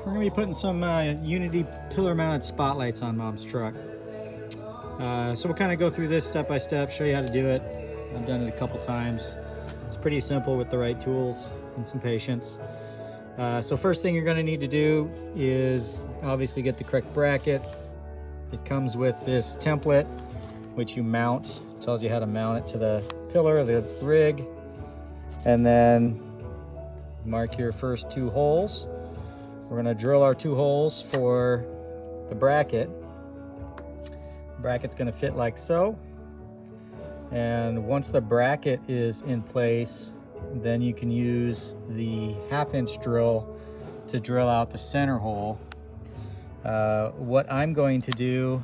we're gonna be putting some Unity pillar mounted spotlights on Mom's truck. So we'll kind of go through this step by step, show you how to do it. I've done it a couple times. It's pretty simple with the right tools and some patience. So first thing you're gonna need to do is obviously get the correct bracket. It comes with this template, which you mount. It tells you how to mount it to the pillar of the rig. And then mark your first 2 holes. We're gonna drill our 2 holes for the bracket. The bracket's gonna fit like so. And once the bracket is in place, then you can use the 1/2" drill to drill out the center hole. What I'm going to do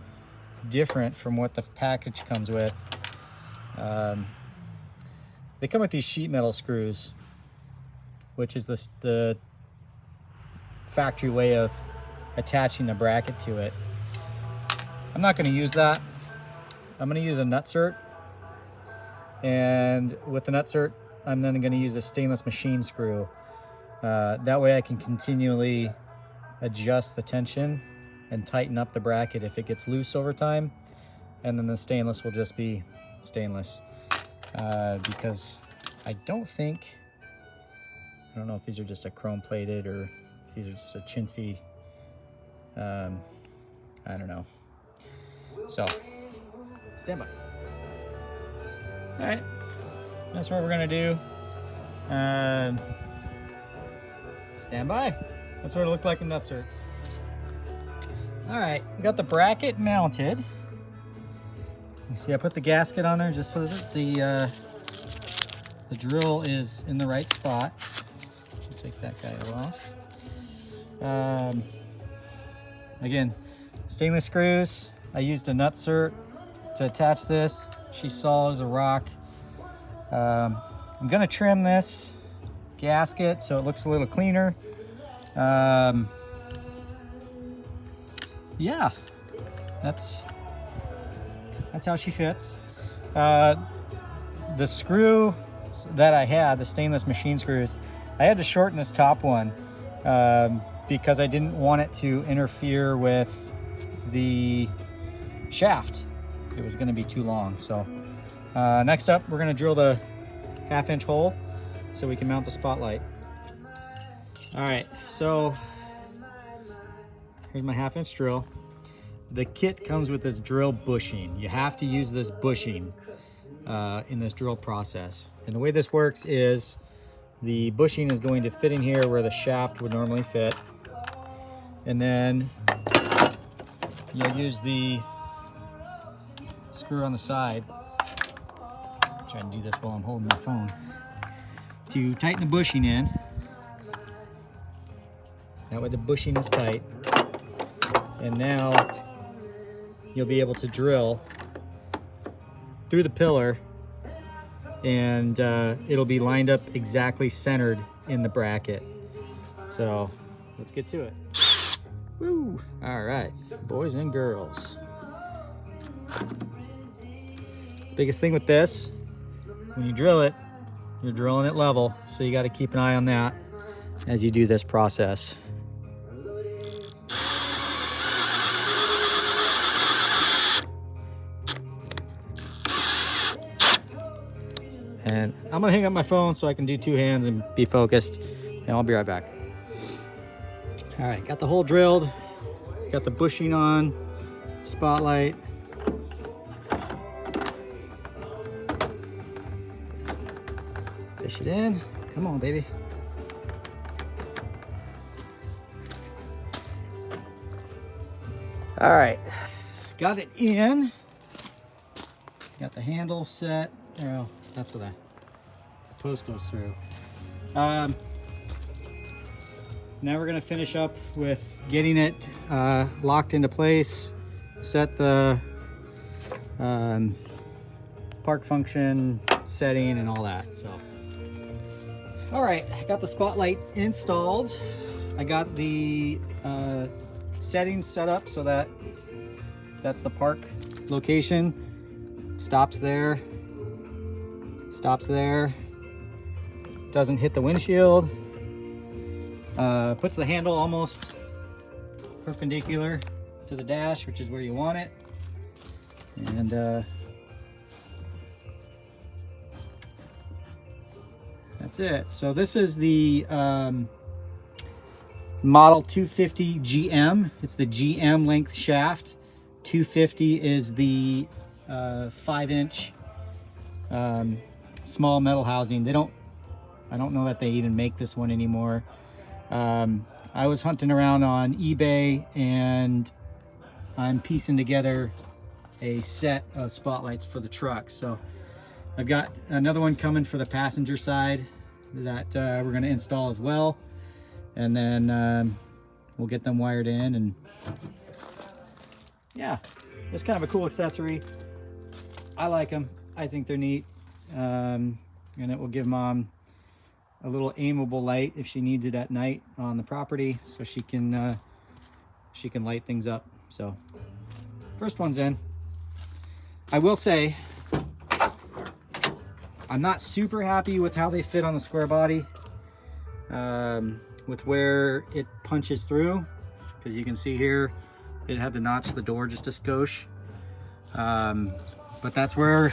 different from what the package comes with, they come with these sheet metal screws, which is the factory way of attaching the bracket to it. I'm not going to use that. I'm going to use a nutsert, and with the nutsert I'm then going to use a stainless machine screw. That way I can continually adjust the tension and tighten up the bracket if it gets loose over time, and then the stainless will just be stainless. Because I don't know if these are just a chrome plated or if these are just a chintzy, I don't know. So, stand by. All right, that's what we're gonna do. Stand by. That's what it looked like with nutserts. All right, we got the bracket mounted. You see, I put the gasket on there just so that the drill is in the right spot. I'll take that guy off. Again, stainless screws. I used a nutsert to attach this. She's solid as a rock. I'm gonna trim this gasket so it looks a little cleaner. Yeah, that's how she fits. The screw that I had, the stainless machine screws, I had to shorten this top one because I didn't want it to interfere with the shaft. It was going to be too long. So next up, we're going to drill the 1/2" hole so we can mount the spotlight. All right, so here's my 1/2" drill. The kit comes with this drill bushing. You have to use this bushing in this drill process. And the way this works is the bushing is going to fit in here where the shaft would normally fit. And then you'll use the screw on the side. I'm trying to do this while I'm holding my phone. To tighten the bushing in. That way the bushing is tight. And now you'll be able to drill through the pillar, and it'll be lined up exactly centered in the bracket. So let's get to it. Woo! All right, boys and girls. Biggest thing with this, when you drill it, you're drilling it level, so you got to keep an eye on that as you do this process. And I'm gonna hang up my phone so I can do 2 hands and be focused, and I'll be right back. All right, got the hole drilled, got the bushing on, spotlight. Fish it in, come on baby. All right, got it in. Got the handle set. Well, that's where the post goes through. Now we're gonna finish up with getting it locked into place, set the park function setting and all that. So, all right, I got the spotlight installed. I got the settings set up so that that's the park location. Stops there, doesn't hit the windshield, puts the handle almost perpendicular to the dash, which is where you want it. And that's it. So this is the model 250 GM. It's the GM length shaft. 250 is the 5-inch small metal housing. I don't know that they even make this one anymore. I was hunting around on eBay and I'm piecing together a set of spotlights for the truck. So I've got another one coming for the passenger side that we're going to install as well. And then we'll get them wired in, and yeah, it's kind of a cool accessory. I like them. I think they're neat. And it will give Mom a little aimable light if she needs it at night on the property, so she can light things up. So first one's in. I will say I'm not super happy with how they fit on the Squarebody, with where it punches through, because you can see here it had to notch the door just a skosh. But that's where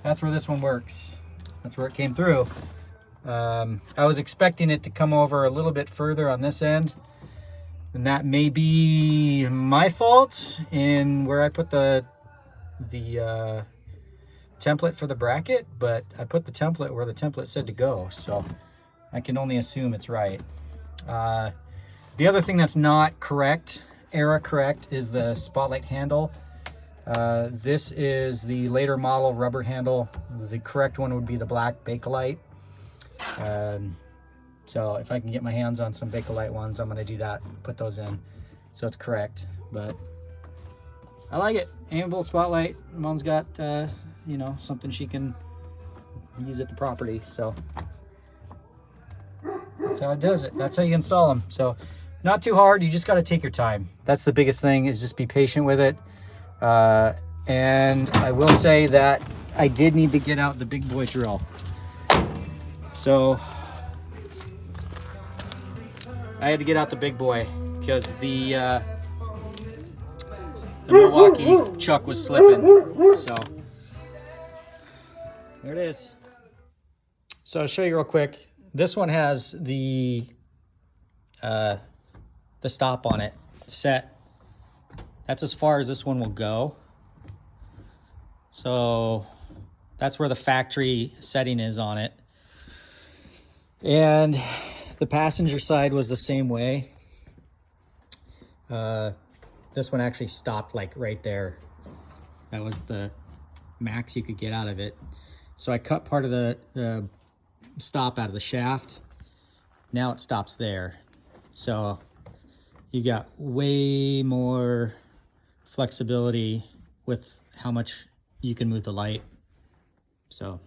this one works. That's where it came through. I was expecting it to come over a little bit further on this end, and that may be my fault in where I put the template for the bracket, but I put the template where the template said to go, so I can only assume it's right. The other thing that's not correct, era correct, is the spotlight handle. This is the later model rubber handle. The correct one would be the black Bakelite. So if I can get my hands on some Bakelite ones, I'm going to do that, put those in, so it's correct. But I like it. Aimable spotlight. Mom's got you know, something she can use at the property, so that's how it does it. That's how you install them. So not too hard. You just got to take your time. That's the biggest thing, is just be patient with it. And I will say that I did need to get out the big boy drill. So I had to get out the big boy because the Milwaukee chuck was slipping. So there it is. So I'll show you real quick. This one has the stop on it set. That's as far as this one will go. So that's where the factory setting is on it. And the passenger side was the same way. This one actually stopped like right there. That was the max you could get out of it. So I cut part of the stop out of the shaft. Now it stops there. So you got way more flexibility with how much you can move the light. So